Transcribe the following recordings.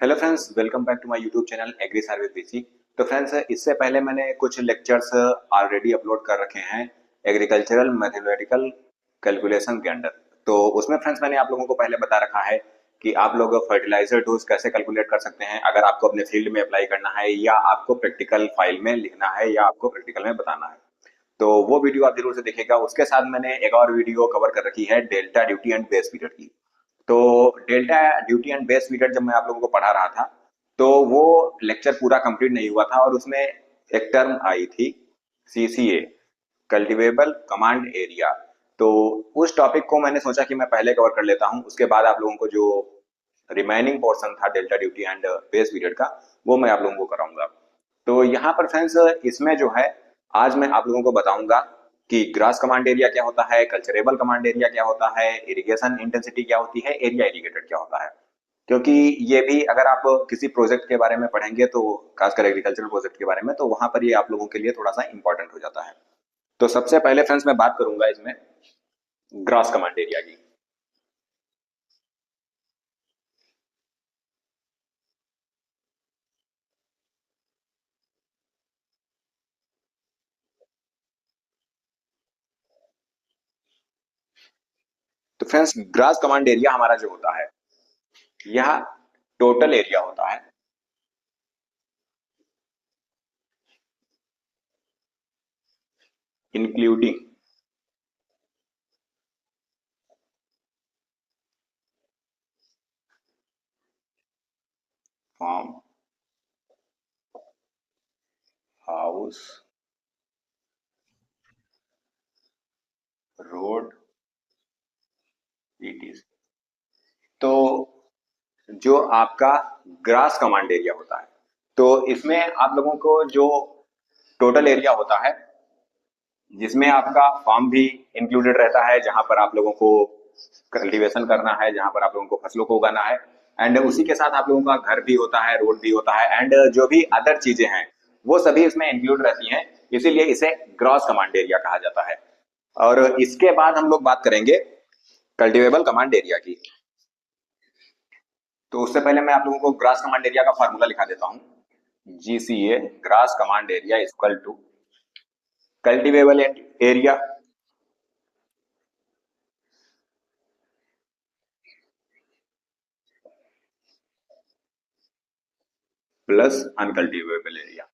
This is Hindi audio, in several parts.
Hello friends, welcome back to my YouTube channel agri survey PC. तो फ्रेंड्स, इससे पहले मैंने कुछ लेक्चर्स ऑलरेडी अपलोड कर रखे हैं एग्रीकल्चरल मैथमेटिकल कैलकुलेशन के अंडर। तो उसमें फ्रेंड्स मैंने आप लोगों को पहले बता रखा है कि आप लोग फर्टिलाइजर डोज कैसे कैलकुलेट कर सकते हैं अगर आपको अपने फील्ड में अप्लाई करना है या आपको प्रैक्टिकल फाइल में लिखना है या आपको प्रैक्टिकल में बताना है। तो वो वीडियो आप जरूर से देखिएगा। उसके साथ मैंने एक और वीडियो कवर कर रखी है delta duty and base period की। तो delta duty and base period जब मैं आप लोगों को पढ़ा रहा था तो वो लेक्चर पूरा कंप्लीट नहीं हुआ था और उसमें एक टर्म आई थी सीसीए, कल्टीवेबल कमांड एरिया। तो उस टॉपिक को मैंने सोचा कि मैं पहले कवर कर लेता हूं, उसके बाद आप लोगों को जो रिमेनिंग पोर्शन था delta duty and base period का वो मैं आप लोगों को कराऊंगा। तो यहाँ पर फ्रेंड्स इसमें जो है आज मैं आप लोगों को बताऊंगा कि ग्रास कमांड एरिया क्या होता है, कल्चरेबल कमांड एरिया क्या होता है, इरिगेशन इंटेंसिटी क्या होती है, एरिया इरिगेटेड क्या होता है। क्योंकि ये भी अगर आप किसी प्रोजेक्ट के बारे में पढ़ेंगे तो खासकर एग्रीकल्चरल प्रोजेक्ट के बारे में तो वहां पर ये आप लोगों के लिए थोड़ा सा इंपॉर्टेंट हो जाता है। तो सबसे पहले फ्रेंड्स मैं बात करूंगा इसमें ग्रास कमांड एरिया की। तो फ्रेंड्स ग्रास कमांड एरिया हमारा जो होता है यह टोटल एरिया होता है including farm, house, road, ETC. तो जो आपका ग्रास कमांड एरिया होता है तो इसमें आप लोगों को जो टोटल एरिया होता है जिसमें आपका फार्म भी इंक्लूडेड रहता है जहां पर आप लोगों को कल्टीवेशन करना है, जहां पर आप लोगों को फसलों को उगाना है, एंड उसी के साथ आप लोगों का घर भी होता है, रोड भी होता है, एंड जो भी अदर चीजें हैं वो सभी इसमें इंक्लूड रहती हैं। इसीलिए इसे ग्रॉस कमांड एरिया कहा जाता है। और इसके बाद हम लोग बात करेंगे कल्टीवेबल कमांड एरिया की। तो उससे पहले मैं आप लोगों को ग्रास कमांड एरिया का फार्मूला लिखा देता हूं। GCA gross command area equal to cultivable area plus uncultivable area.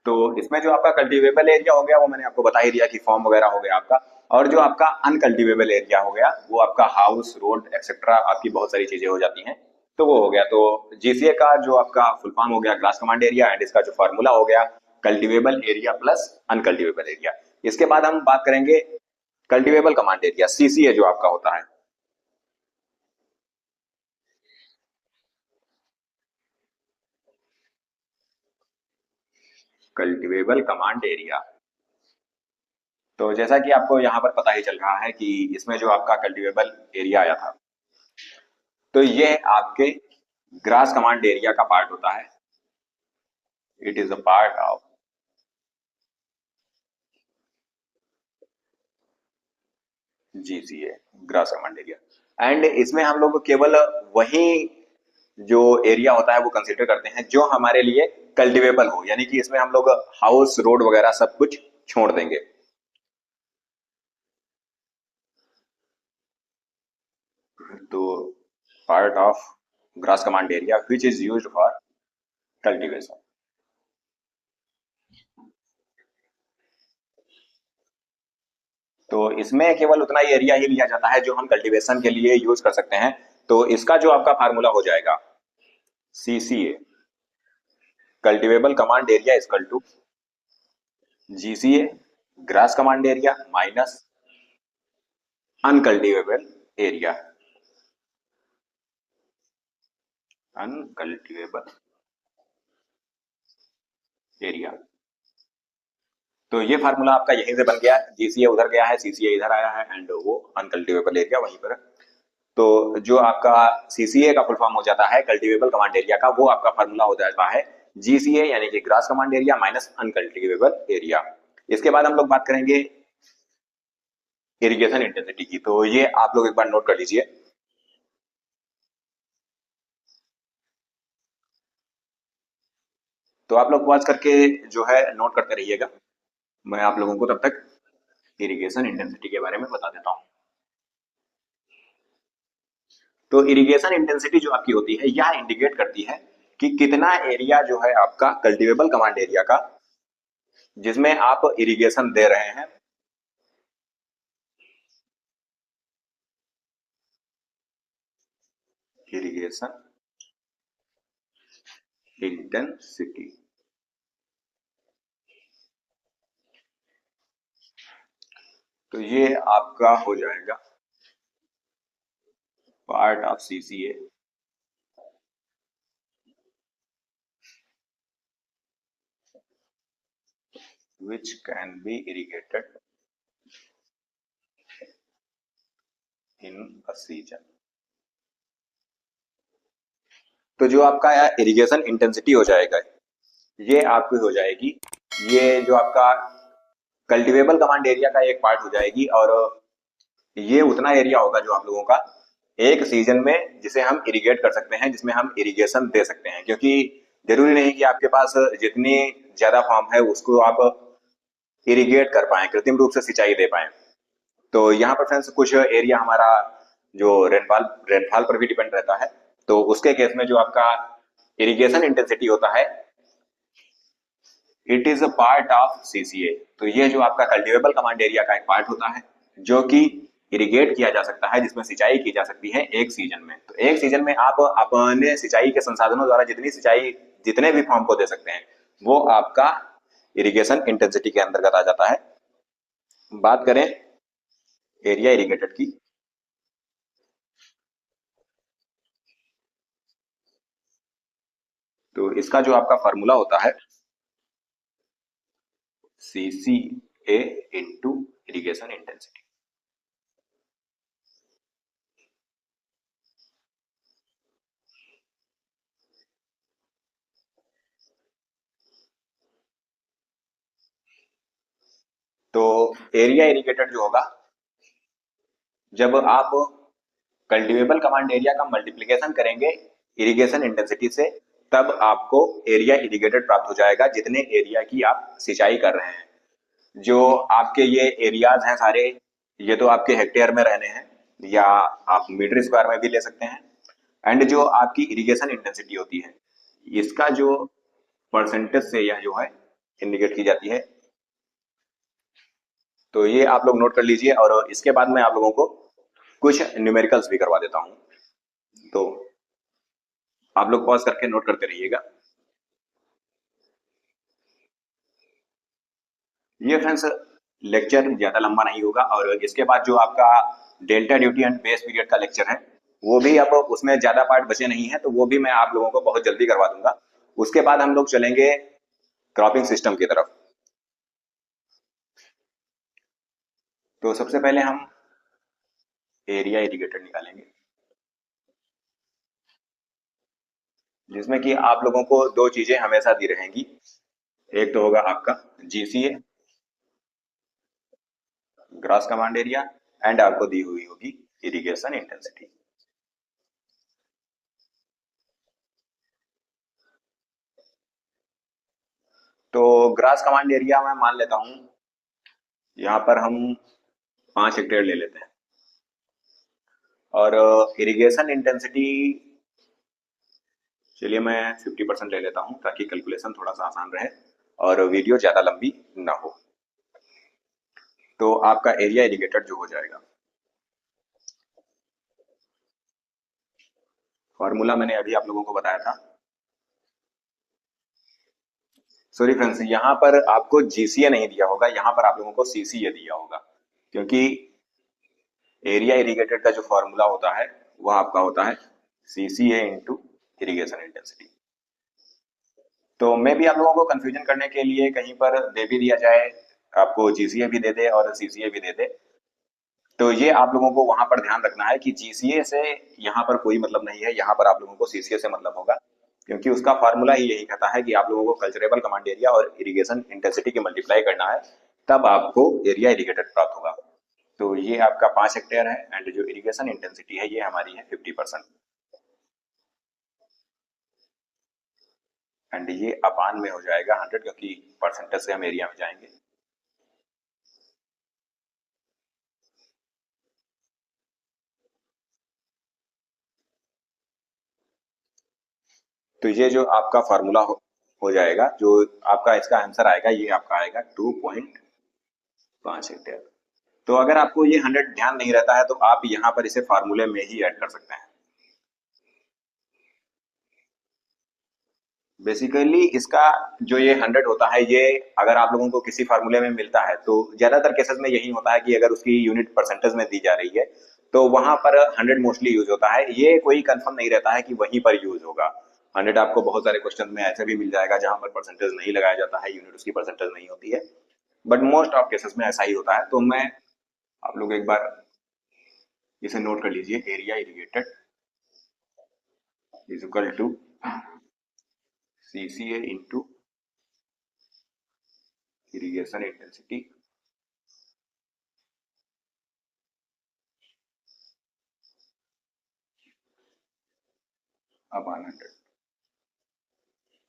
तो इसमें जो आपका कल्टीवेबल एरिया हो गया वो मैंने आपको बता ही दिया कि फॉर्म वगैरह हो गया आपका। और जो आपका अनकल्टीवेबल एरिया हो गया वो आपका हाउस, रोड एक्सेट्रा, आपकी बहुत सारी चीजें हो जाती हैं। तो वो हो गया। तो जीसीए का जो आपका फुल फॉर्म हो गया ग्रास कमांड एरिया, एंड इसका जो फॉर्मूला हो गया cultivable area plus uncultivable area. इसके बाद हम बात करेंगे कल्टीवेबल कमांड एरिया सीसीए जो आपका होता है। Cultivable command area. तो जैसा कि आपको यहाँ पर पता ही चल रहा है कि इसमें जो आपका कल्टीवेबल एरिया आया था तो ये आपके ग्रास कमांड एरिया का पार्ट होता है। It is a part of GCA gross command area. And इसमें हम लोग केवल वही जो एरिया होता है वो कंसीडर करते हैं जो हमारे लिए कल्टीवेबल हो, यानी कि इसमें हम लोग हाउस, रोड वगैरह सब कुछ छोड़ देंगे। तो part of grass command area which is used for cultivation. तो इसमें केवल उतना ही एरिया ही लिया जाता है जो हम कल्टीवेशन के लिए यूज कर सकते हैं। तो इसका जो आपका फार्मूला हो जाएगा CCA cultivable command area equal to GCA gross command area minus uncultivable area. Uncultivable area. तो ये फार्मूला आपका यहीं से बन गया, जीसीए उधर गया है, सीसीए इधर आया है, एंड वो अनकल्टीवेबल एरिया वहीं पर है। तो जो आपका सीसीए का फुल फॉर्म हो जाता है कल्टीवेबल कमांड एरिया का, वो आपका फार्मूला हो जाता है जीसीए यानी कि gross command area minus uncultivable area. इसके बाद हम लोग बात करेंगे इरिगेशन इंटेंसिटी की। तो ये आप लोग एक बार नोट कर लीजिए। तो आप लोग पॉज करके जो है नोट करते रहिएगा, मैं आप लोगों को तब तक इरिगेशन इंटेंसिटी के बारे में बता देता हूँ। तो इरिगेशन इंटेंसिटी जो आपकी होती है यह इंडिकेट करती है कि कितना एरिया जो है आपका कल्टीवेबल कमांड एरिया का, जिसमें आप इरिगेशन दे रहे हैं, इरिगेशन इंटेंसिटी। तो ये आपका हो जाएगा part of CCA, which can be irrigated in a season। तो जो आपका इरिगेशन इंटेंसिटी हो जाएगा, ये आपकी हो जाएगी, ये जो आपका कल्टीवेबल कमांड एरिया का एक पार्ट हो जाएगी, और ये उतना एरिया होगा जो आप लोगों का एक सीजन में जिसे हम इरिगेट कर सकते हैं, जिसमें हम इरिगेशन दे सकते हैं। क्योंकि जरूरी नहीं कि आपके पास जितनी ज्यादा फार्म है उसको आप इरिगेट कर पाए, कृत्रिम रूप से सिंचाई दे पाए। तो यहाँ पर फ्रेंड्स कुछ एरिया हमारा जो रेनफॉल रेनफॉल पर भी डिपेंड रहता है। तो उसके केस में जो आपका इरिगेशन इंटेंसिटी होता है, it is a part of CCA. तो ये जो आपका कल्टीवेबल कमांड एरिया का एक पार्ट होता है जो कि इरिगेट किया जा सकता है, जिसमें सिंचाई की जा सकती है एक सीजन में। तो एक सीजन में आप अपने सिंचाई के संसाधनों द्वारा जितनी सिंचाई जितने भी फार्म को दे सकते हैं वो आपका इरिगेशन इंटेंसिटी के अंतर्गत आ जाता है। बात करें एरिया इरिगेटेड की, तो इसका जो आपका फॉर्मूला होता है CCA इंटू इरिगेशन इंटेंसिटी। तो एरिया इरिगेटेड जो होगा, जब आप कल्टीवेबल कमांड एरिया का मल्टीप्लिकेशन करेंगे इरिगेशन इंटेंसिटी से, तब आपको एरिया इरिगेटेड प्राप्त हो जाएगा, जितने एरिया की आप सिंचाई कर रहे हैं। जो आपके ये एरियाज हैं सारे, ये तो आपके हेक्टेयर में रहने हैं, या आप मीटर स्क्वायर में भी ले सकते हैं। एंड जो आपकी इरिगेशन इंटेंसिटी होती है, इसका जो परसेंटेज से यह जो है इंडिकेट की जाती है। तो ये आप लोग नोट कर लीजिए, और इसके बाद मैं आप लोगों को कुछ न्यूमेरिकल्स भी करवा देता हूं। तो आप लोग पॉज करके नोट करते रहिएगा। ये फ्रेंड्स लेक्चर ज्यादा लंबा नहीं होगा, और इसके बाद जो आपका delta duty and base period का लेक्चर है वो भी, अब उसमें ज्यादा पार्ट बचे नहीं है, तो वो भी मैं आप लोगों को बहुत जल्दी करवा दूंगा। उसके बाद हम लोग चलेंगे क्रॉपिंग सिस्टम की तरफ। तो सबसे पहले हम एरिया इरिगेटेड निकालेंगे, जिसमें कि आप लोगों को दो चीजें हमेशा दी रहेंगी। एक तो होगा आपका GCA, gross command area, and आपको दी हुई होगी इरिगेशन इंटेंसिटी। तो ग्रास कमांड एरिया में मान लेता हूं, यहां पर हम 5 हेक्टेयर ले लेते हैं, और इरिगेशन इंटेंसिटी चलिए मैं 50% ले लेता हूं, ताकि कैलकुलेशन थोड़ा सा आसान रहे और वीडियो ज्यादा लंबी ना हो। तो आपका एरिया इरिगेटेड जो हो जाएगा, फॉर्मूला मैंने अभी आप लोगों को बताया था। सॉरी फ्रेंड्स, यहाँ पर आपको जीसीए नहीं दिया होगा, यहाँ पर आप लोगों को सीसीए दिया होगा, क्योंकि एरिया इरिगेटेड का जो फॉर्मूला होता है वह आपका होता है सीसीए इंटू इरिगेशन इंटेंसिटी। तो मैं भी आप लोगों को कंफ्यूजन करने के लिए कहीं पर दे भी दिया जाए, आपको जीसीए भी दे दे और सीसीए भी दे दे, तो ये आप लोगों को वहां पर ध्यान रखना है कि जीसीए से यहाँ पर कोई मतलब नहीं है, यहाँ पर आप लोगों को सीसीए से मतलब होगा, क्योंकि उसका फार्मूला ही यही कहता है कि आप लोगों को कल्चरेबल कमांड एरिया और इरिगेशन इंटेंसिटी की मल्टीप्लाई करना है, तब आपको एरिया इरिगेटेड प्राप्त होगा। तो ये आपका 5 हेक्टेयर है एंड जो इरिगेशन इंटेंसिटी है ये हमारी है 50%। एंड ये अपान में हो जाएगा 100 क्योंकि परसेंटेज से हम एरिया में जाएंगे। तो ये जो आपका फार्मूला हो जाएगा, जो आपका इसका आंसर आएगा ये आपका आएगा 2.5 हेक्टेयर। तो अगर आपको ये 100 ध्यान नहीं रहता है तो आप यहाँ पर इसे फार्मूले में ही ऐड कर सकते हैं। बेसिकली इसका जो ये 100 होता है, ये अगर आप लोगों को किसी फार्मूले में मिलता है तो ज्यादातर केसेस में यही होता है कि अगर उसकी यूनिट परसेंटेज में दी जा रही है तो वहां पर 100 मोस्टली यूज होता है। ये कोई कंफर्म नहीं रहता है कि वहीं पर यूज होगा। 100 आपको बहुत सारे क्वेश्चन में ऐसे भी मिल जाएगा जहां पर परसेंटेज नहीं लगाया जाता है, यूनिट उसकी परसेंटेज नहीं होती है, बट मोस्ट ऑफ केसेस में ऐसा ही होता है। तो मैं आप लोग एक बार इसे नोट कर लीजिए, area irrigated is equal to CCA into irrigation intensity upon 100।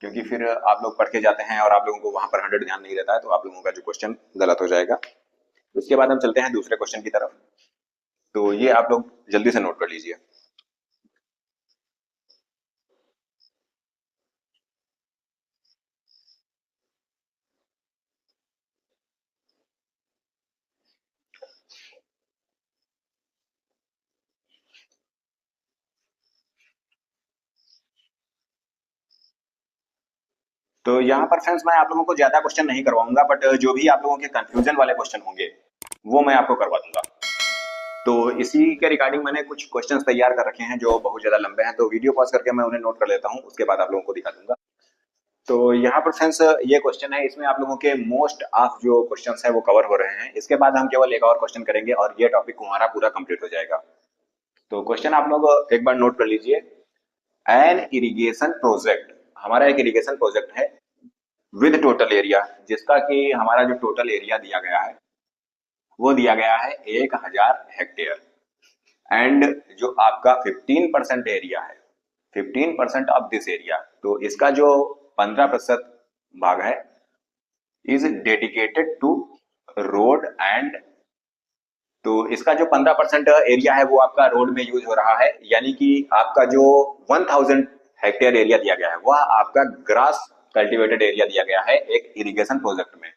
क्योंकि फिर आप लोग पढ़ के जाते हैं और आप लोगों को वहां पर 100 ध्यान नहीं रहता है तो आप लोगों का जो क्वेश्चन गलत हो जाएगा। उसके बाद हम चलते हैं दूसरे क्वेश्चन की तरफ। तो ये आप लोग जल्दी से नोट कर लीजिए। तो यहाँ पर फ्रेंड्स मैं आप लोगों को ज्यादा क्वेश्चन नहीं करवाऊंगा, बट जो भी आप लोगों के कंफ्यूजन वाले क्वेश्चन होंगे वो मैं आपको करवा दूंगा। तो इसी के रिगार्डिंग मैंने कुछ क्वेश्चंस तैयार कर रखे हैं जो बहुत ज्यादा लंबे हैं, तो वीडियो पॉज करके मैं उन्हें नोट कर लेता हूँ, उसके बाद आप लोगों को दिखा दूंगा। तो यहाँ पर फ्रेंड्स ये क्वेश्चन है, इसमें आप लोगों के मोस्ट ऑफ जो क्वेश्चंस है वो कवर हो रहे हैं। इसके बाद हम केवल एक और क्वेश्चन करेंगे और ये टॉपिक हमारा पूरा कंप्लीट हो जाएगा। तो क्वेश्चन आप लोग एक बार नोट कर लीजिए। एन इरिगेशन प्रोजेक्ट, हमारा एक इरिगेशन प्रोजेक्ट है विद टोटल एरिया, जिसका कि हमारा जो टोटल एरिया दिया गया है वो दिया गया है 1000 हेक्टेयर। एंड जो आपका 15% एरिया है, 15% ऑफ दिस एरिया, तो इसका जो 15% भाग है is dedicated to road and, तो इसका जो 15% एरिया है वो आपका रोड में यूज हो रहा है, यानी कि आपका जो 1000 हेक्टेयर एरिया दिया गया है वह आपका ग्रास कल्टीवेटेड एरिया दिया गया है एक इरिगेशन प्रोजेक्ट में।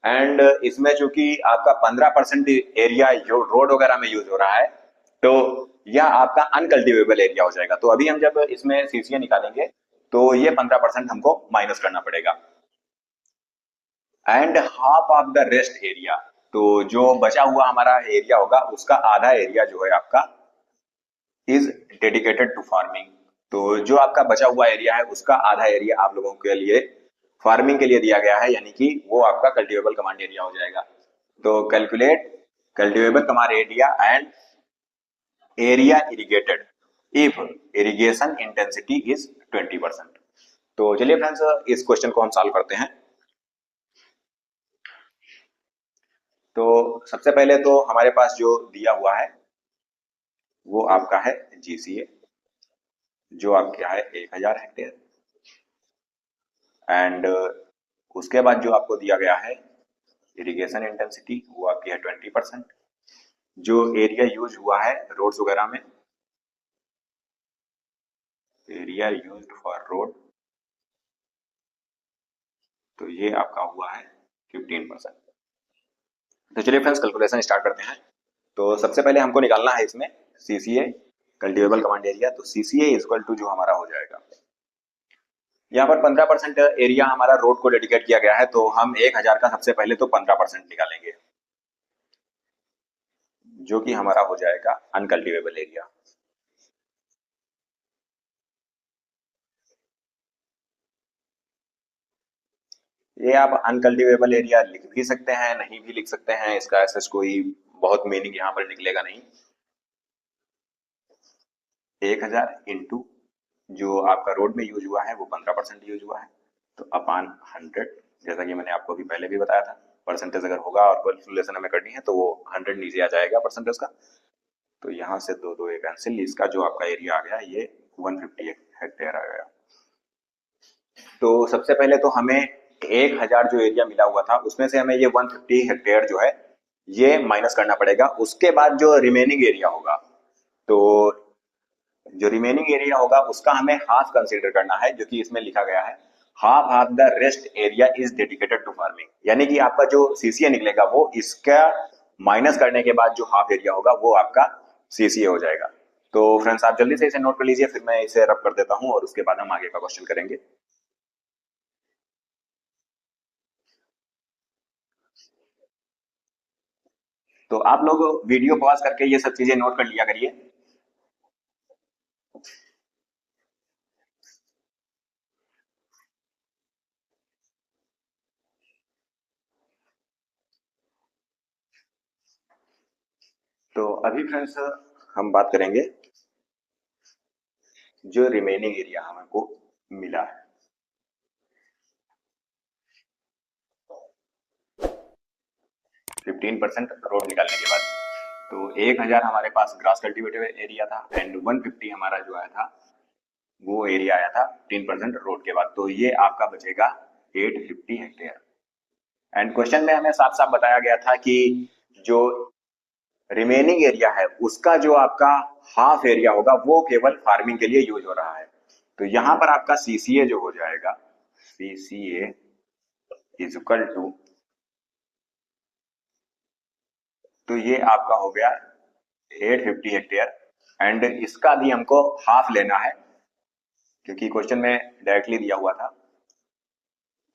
एंड इसमें चूंकि आपका 15% एरिया जो रोड वगैरह में यूज हो रहा है, तो यह आपका अनकल्टिवेबल एरिया हो जाएगा। तो अभी हम जब इसमें सीसीए निकालेंगे तो ये 15% हमको माइनस करना पड़ेगा। And half of the rest area, तो जो बचा हुआ हमारा एरिया होगा उसका आधा एरिया जो है आपका इज डेडिकेटेड टू फार्मिंग। तो जो आपका बचा हुआ एरिया है उसका आधा एरिया आप लोगों के लिए फार्मिंग के लिए दिया गया है, यानी कि वो आपका कल्टीवेबल कमांड एरिया हो जाएगा। तो calculate cultivable command area and area irrigated if irrigation intensity is 20%। तो चलिए फ्रेंड्स इस क्वेश्चन को हम सॉल्व करते हैं। तो सबसे पहले तो हमारे पास जो दिया हुआ है वो आपका है जीसीए, जो आपका है 1000 हेक्टेयर। एंड उसके बाद जो आपको दिया गया है इरिगेशन इंटेंसिटी वो आपकी है 20%। जो एरिया यूज हुआ है रोड्स वगैरह में, एरिया यूज्ड फॉर रोड, तो ये आपका हुआ है 15%। तो चलिए फ्रेंड्स कैलकुलेशन स्टार्ट करते हैं। तो सबसे पहले हमको निकालना है इसमें सीसीए कल्टीवेबल कमांड एरिया। तो सीसीए इज इक्वल टू जो हमारा हो जाएगा, यहाँ पर 15% एरिया हमारा रोड को डेडिकेट किया गया है, तो हम 1000 का सबसे पहले तो 15% निकालेंगे, जो कि हमारा हो जाएगा अनकल्टिवेबल एरिया। ये आप अनकल्टिवेबल एरिया लिख भी सकते हैं, नहीं भी लिख सकते हैं, इसका ऐसा कोई बहुत मीनिंग यहाँ पर निकलेगा नहीं। 1000 इंटू जो आपका रोड में यूज हुआ है वो 15% यूज हुआ है, तो अपान 100, जैसा कि मैंने आपको भी पहले भी बताया था। परसेंटेज अगर होगा और कैलकुलेशन हमें करनी है तो वो 100 नीचे आ जाएगा परसेंटेज का। तो यहाँ से दो दो एक कैंसिल, इसका जो आपका एरिया आ गया ये 150 हेक्टेयर आ गया। तो सबसे पहले तो हमें 1000 जो एरिया मिला हुआ था उसमें से हमें ये 150 हेक्टेयर जो है ये माइनस करना पड़ेगा। उसके बाद जो रिमेनिंग एरिया होगा, तो जो रिमेनिंग एरिया होगा उसका हमें हाफ कंसीडर करना है, जो कि इसमें लिखा गया है half of the rest area is dedicated to farming. यानी कि आपका जो सीसीए निकलेगा वो इसका माइनस करने के बाद जो हाफ एरिया होगा वो आपका सीसीए हो जाएगा। तो फ्रेंड्स आप जल्दी से इसे नोट कर लीजिए, फिर मैं इसे रब कर देता हूं और उसके बाद हम आगे का क्वेश्चन करेंगे। तो आप लोग वीडियो पॉज करके ये सब चीजें नोट कर लिया करिए। तो अभी फ्रेंड्स हम बात करेंगे जो रिमेनिंग एरिया हमको मिला है। 15% रोड निकालने के बाद, तो 1000 हमारे पास ग्रास कल्टीवेटेड एरिया था एंड 150 हमारा जो आया था वो एरिया आया था 15% रोड के बाद। तो ये आपका बचेगा 850 हेक्टेयर। एंड क्वेश्चन में हमें साफ साफ बताया गया था कि जो रिमेनिंग एरिया है उसका जो आपका हाफ एरिया होगा वो केवल फार्मिंग के लिए यूज हो रहा है। तो यहां पर आपका सीसीए जो हो जाएगा, सीसीए इज इक्वल टू, तो ये आपका हो गया 850 हेक्टेयर एंड इसका भी हमको हाफ लेना है क्योंकि क्वेश्चन में डायरेक्टली दिया हुआ था।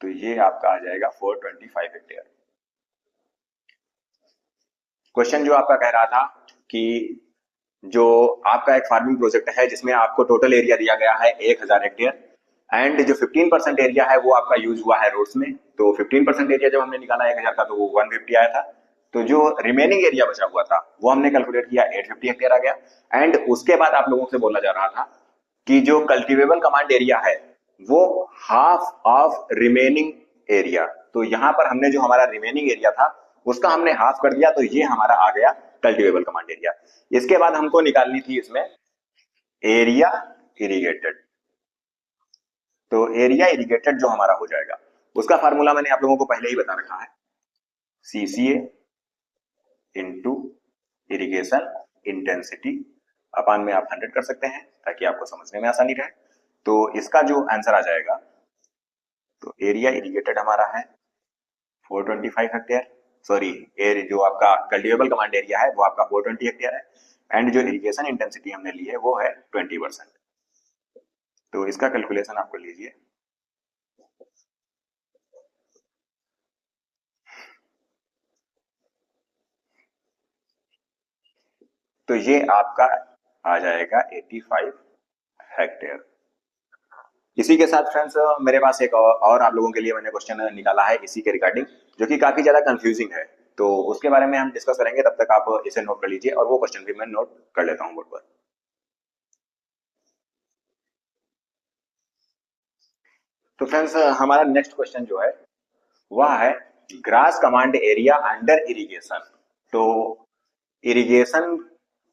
तो ये आपका आ जाएगा 425 हेक्टेयर। क्वेश्चन जो आपका कह रहा था कि जो आपका एक फार्मिंग प्रोजेक्ट है जिसमें आपको टोटल एरिया दिया गया है 1000 हेक्टेयर एंड जो 15% एरिया है वो आपका यूज हुआ है रोड्स में। तो 15% एरिया जब हमने निकाला 1000 का तो वो 150 आया था। तो जो रिमेनिंग एरिया बचा हुआ था वो हमने कैलकुलेट किया 850 हेक्टेयर आ गया। एंड उसके बाद आप लोगों से बोला जा रहा था कि जो कल्टीवेबल कमांड एरिया है वो हाफ ऑफ रिमेनिंग एरिया। तो यहां पर हमने जो हमारा रिमेनिंग एरिया था उसका हमने हाफ कर दिया, तो ये हमारा आ गया कल्टीवेबल कमांड एरिया। इसके बाद हमको निकालनी थी इसमें एरिया इरिगेटेड। तो एरिया इरिगेटेड जो हमारा हो जाएगा उसका फार्मूला मैंने आप लोगों को पहले ही बता रखा है, सीसीए इंटू इरिगेशन इंटेंसिटी अपान में आप 100 कर सकते हैं ताकि आपको समझने में आसानी रहे। तो इसका जो आंसर आ जाएगा, तो एरिया इरिगेटेड हमारा है 425 हेक्टेयर, सॉरी जो आपका कल्टीवेबल कमांड एरिया है वो आपका 420 हेक्टेयर है एंड जो इरिगेशन इंटेंसिटी हमने ली है वो है 20%। तो इसका कैलकुलेशन आप कर लीजिए। तो ये आपका आ जाएगा 85 हेक्टेयर। इसी के साथ फ्रेंड्स मेरे पास एक और आप लोगों के लिए मैंने क्वेश्चन निकाला है इसी के रिगार्डिंग, जो कि काफी ज्यादा कंफ्यूजिंग है। तो उसके बारे में हम डिस्कस करेंगे, तब तक आप इसे नोट कर लीजिए और वो क्वेश्चन भी मैं नोट कर लेता हूं बोर्ड पर। तो फ्रेंड्स हमारा नेक्स्ट क्वेश्चन जो है वह है grass command area under irrigation. तो इरिगेशन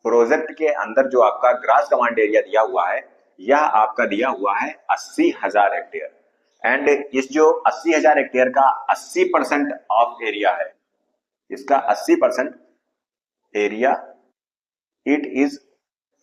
प्रोजेक्ट के अंदर जो आपका ग्रास कमांड एरिया दिया हुआ है यह आपका दिया हुआ है 80,000 हेक्टेयर एंड इस जो 80,000 हेक्टेयर का 80% ऑफ एरिया है, इसका 80% area it is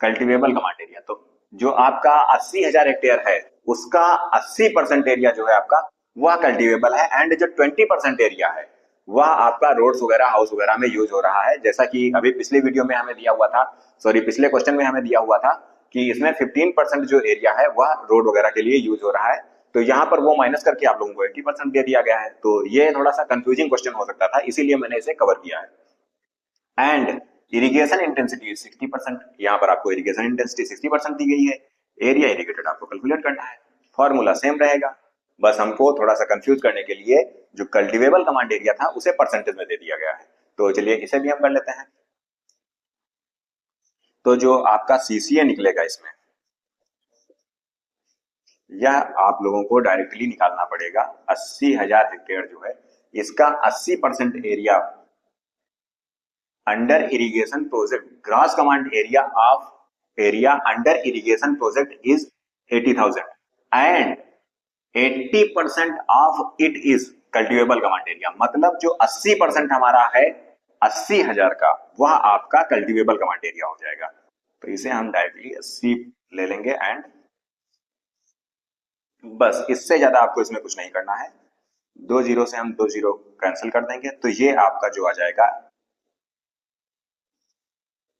cultivable command area. तो जो आपका 80,000 हेक्टेयर है उसका 80% एरिया जो है आपका वह कल्टीवेबल है एंड जो 20% एरिया है वह आपका रोड्स वगैरह हाउस वगैरह में यूज हो रहा है। जैसा कि अभी पिछले वीडियो में हमें दिया हुआ था, सॉरी पिछले क्वेश्चन में हमें दिया हुआ था कि इसमें 15% जो एरिया है वह रोड वगैरह के लिए यूज हो रहा है। तो यहाँ पर वो माइनस करके आप लोगों को 80% दे दिया गया है। तो ये थोड़ा सा कंफ्यूजिंग क्वेश्चन हो सकता था, इसीलिए मैंने इसे कवर किया है। एंड इरिगेशन इंटेंसिटी 60%, यहाँ पर आपको इरिगेशन इंटेंसिटी 60% दी गई है। एरिया इरिगेटेड आपको कैलकुलेट करना है, फॉर्मूला सेम रहेगा, बस हमको थोड़ा सा कंफ्यूज करने के लिए जो कल्टीवेबल कमांड एरिया था उसे परसेंटेज में दे दिया गया है। तो चलिए इसे भी हम कर लेते हैं। तो जो आपका सीसीए निकलेगा इसमें, यह आप लोगों को डायरेक्टली निकालना पड़ेगा 80,000 हेक्टेयर जो है इसका 80% area under irrigation project, gross command area under irrigation project is 80,000 and 80% of it is cultivable command area. मतलब जो 80% हमारा है 80,000 का, वह आपका कल्टिवेबल कमांड एरिया हो जाएगा। तो इसे हम डायरेक्टली 80 ले लेंगे एंड बस, इससे ज्यादा आपको इसमें कुछ नहीं करना है। 2 जीरो से हम 2 जीरो कैंसिल कर देंगे, तो ये आपका जो आ जाएगा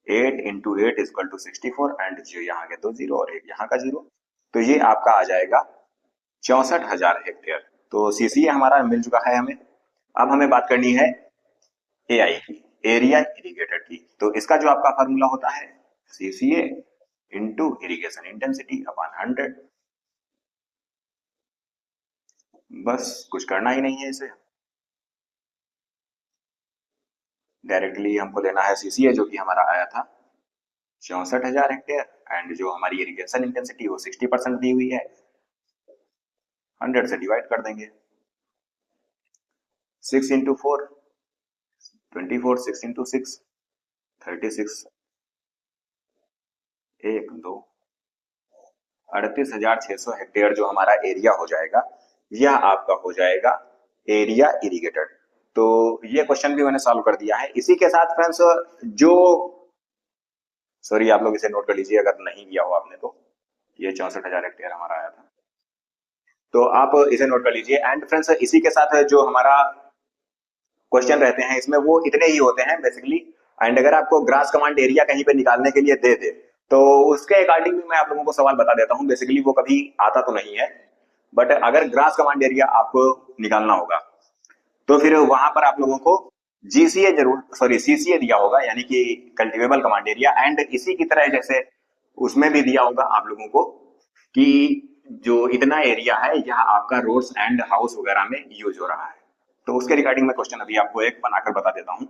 8 इंटू 8 इक्वल टू 64 एंड जो यहाँ के 2 जीरो और एक यहाँ का जीरो, तो ये आपका आ जाएगा 64,000 हेक्टेयर। तो सीसीए हमारा मिल चुका है हमें। अब हमें बात करनी है एआई की, एरिया इरिगेटेड की। तो इसका जो आपका फार्मूला होता है CCA into irrigation intensity upon 100। बस कुछ करना ही नहीं है इसे, डायरेक्टली हमको लेना है सीसीए जो कि हमारा आया था 64,000 हेक्टेयर एंड जो हमारी इरिगेशन इंटेंसिटी वो 60% दी हुई है, 100 से डिवाइड कर देंगे। 6 इंटू 4 24, 6 इंटू 6 36, 1 2 38,600 हेक्टेयर जो हमारा एरिया हो जाएगा, यह आपका हो जाएगा एरिया इरिगेटेड। तो ये क्वेश्चन भी मैंने सॉल्व कर दिया है। इसी के साथ फ्रेंड्स जो, सॉरी आप लोग इसे नोट कर लीजिए अगर नहीं किया हो आपने, तो ये 64,000 हेक्टेयर हमारा आया था, तो आप इसे नोट कर लीजिए। एंड फ्रेंड्स इसी के साथ जो हमारा क्वेश्चन रहते हैं इसमें वो इतने ही होते हैं बेसिकली। एंड अगर आपको ग्रास कमांड एरिया कहीं पे निकालने के लिए दे दे तो उसके अकॉर्डिंग भी मैं आप लोगों को सवाल बता देता हूं। बेसिकली वो कभी आता तो नहीं है, बट अगर ग्रास कमांड एरिया आपको निकालना होगा तो फिर वहां पर आप लोगों को जीसीए जरूर, सॉरी सीसीए दिया होगा, यानी कि कल्टिवेबल कमांड एरिया। एंड इसी की तरह जैसे उसमें भी दिया होगा आप लोगों को कि जो इतना एरिया है यह आपका रोड्स एंड हाउस वगैरह में यूज हो रहा है। तो उसके रिगार्डिंग में क्वेश्चन अभी आपको एक बनाकर बता देता हूं।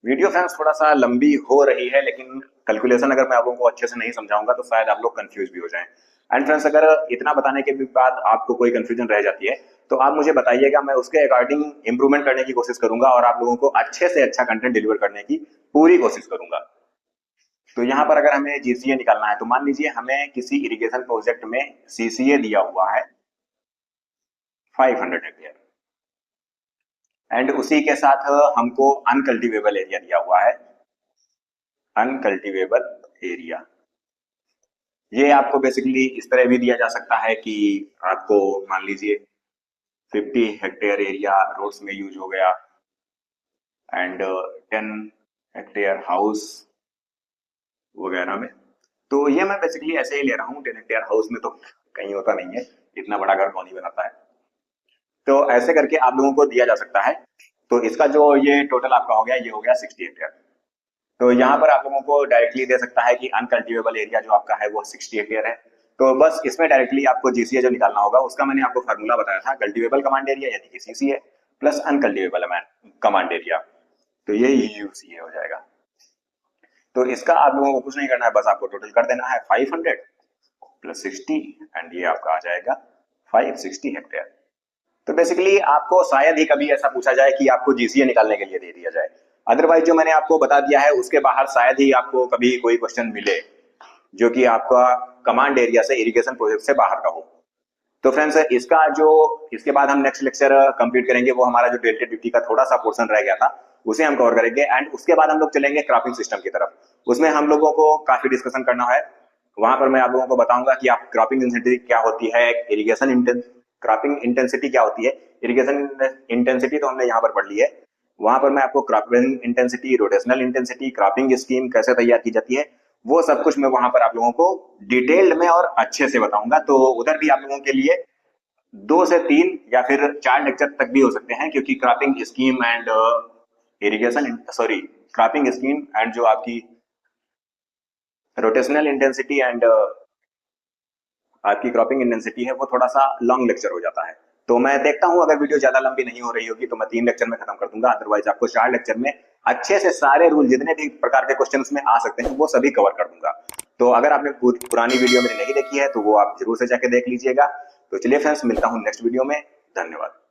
वीडियो फ्रेंड्स थोड़ा सा लंबी हो रही है, लेकिन कैलकुलेशन अगर मैं आप लोगों को अच्छे से नहीं समझाऊंगा तो शायद आप लोग कंफ्यूज भी हो जाएं। एंड फ्रेंड्स अगर इतना बताने के भी बाद आपको कोई कंफ्यूजन रह जाती है तो आप मुझे बताइएगा, मैं उसके अकॉर्डिंग इंप्रूवमेंट करने की कोशिश करूंगा और आप लोगों को अच्छे से अच्छा कंटेंट डिलीवर करने की पूरी कोशिश करूंगा। तो यहाँ पर अगर हमें जीसीए निकालना है तो मान लीजिए हमें किसी इरिगेशन प्रोजेक्ट में सीसीए दिया हुआ है 500 हेक्टेयर एंड उसी के साथ हमको अनकल्टिवेबल एरिया दिया हुआ है, अनकल्टिवेबल एरिया। ये आपको बेसिकली इस तरह भी दिया जा सकता है कि आपको मान लीजिए 50 हेक्टेयर एरिया रोड्स में यूज हो गया एंड 10 हेक्टेयर हाउस वगैरह में। तो ये मैं बेसिकली ऐसे ही ले रहा हूँ। 10 हेक्टेयर हाउस में तो कहीं होता नहीं है, इतना बड़ा घर कौन ही बनाता है। तो ऐसे करके आप लोगों को दिया जा सकता है। तो इसका जो ये टोटल आपका हो गया, ये हो गया 60 हेक्टेयर। तो यहाँ पर आप लोगों को डायरेक्टली दे सकता है कि अनकल्टिवेबल एरिया जो आपका है वो 60 हेक्टेयर है। तो बस इसमें डायरेक्टली आपको जीसीए जो निकालना होगा उसका मैंने आपको फार्मूला बताया था, कल्टिवेबल कमांड एरिया यानी कि CCA plus uncultivable command area, तो ये यूसीए हो जाएगा। तो इसका आप लोगों को कुछ नहीं करना है, बस आपको टोटल कर देना है 500 प्लस 60 एंड ये आपका आ जाएगा 560 हेक्टेयर। तो बेसिकली आपको शायद ही कभी ऐसा पूछा जाए कि आपको जीसीए निकालने के लिए दे दिया जाए, अदरवाइज जो मैंने आपको बता दिया है उसके बाहर शायद ही आपको कभी कोई क्वेश्चन मिले जो कि आपका कमांड एरिया से, इरिगेशन प्रोजेक्ट से बाहर का हो। तो फ्रेंड्स इसका जो, इसके बाद हम नेक्स्ट लेक्चर कंप्लीट करेंगे, वो हमारा जो डेल्टा ड्यूटी का थोड़ा सा पोर्शन रह गया था उसे हम कवर करेंगे एंड उसके बाद हम लोग चलेंगे क्रॉपिंग सिस्टम की तरफ। उसमें हम लोगों को काफी डिस्कशन करना है। वहां पर मैं आप लोगों को बताऊंगा कि आप क्रॉपिंग इंटेंसिटी क्या होती है, क्रॉपिंग इंटेंसिटी क्या होती है, इरिगेशन इंटेंसिटी तो हमने यहाँ पर पढ़ ली है। वहां पर मैं आपको cropping intensity, rotational intensity, cropping scheme कैसे तैयार की जाती है, वो सब कुछ मैं वहां पर आप लोगों को डिटेल्ड में और अच्छे से बताऊंगा। तो उधर भी आप लोगों के लिए 2 से 3 या फिर 4 लेक्चर तक भी हो सकते हैं, क्योंकि cropping scheme and irrigation, sorry cropping scheme and जो आपकी रोटेशनल इंटेंसिटी एंड आपकी क्रॉपिंग इंटेंसिटी है वो थोड़ा सा लॉन्ग लेक्चर हो जाता है। तो मैं देखता हूं अगर वीडियो ज्यादा लंबी नहीं हो रही होगी तो मैं 3 लेक्चर में खत्म कर दूंगा, अदरवाइज आपको 4 लेक्चर में अच्छे से सारे रूल जितने भी प्रकार के क्वेश्चन में आ सकते हैं वो सभी कवर कर दूंगा। तो अगर आपने पुरानी वीडियो मेरी नहीं देखी है तो वो आप जरूर से जाके देख लीजिएगा। तो चलिए फ्रेंड्स, मिलता हूं नेक्स्ट वीडियो में। धन्यवाद।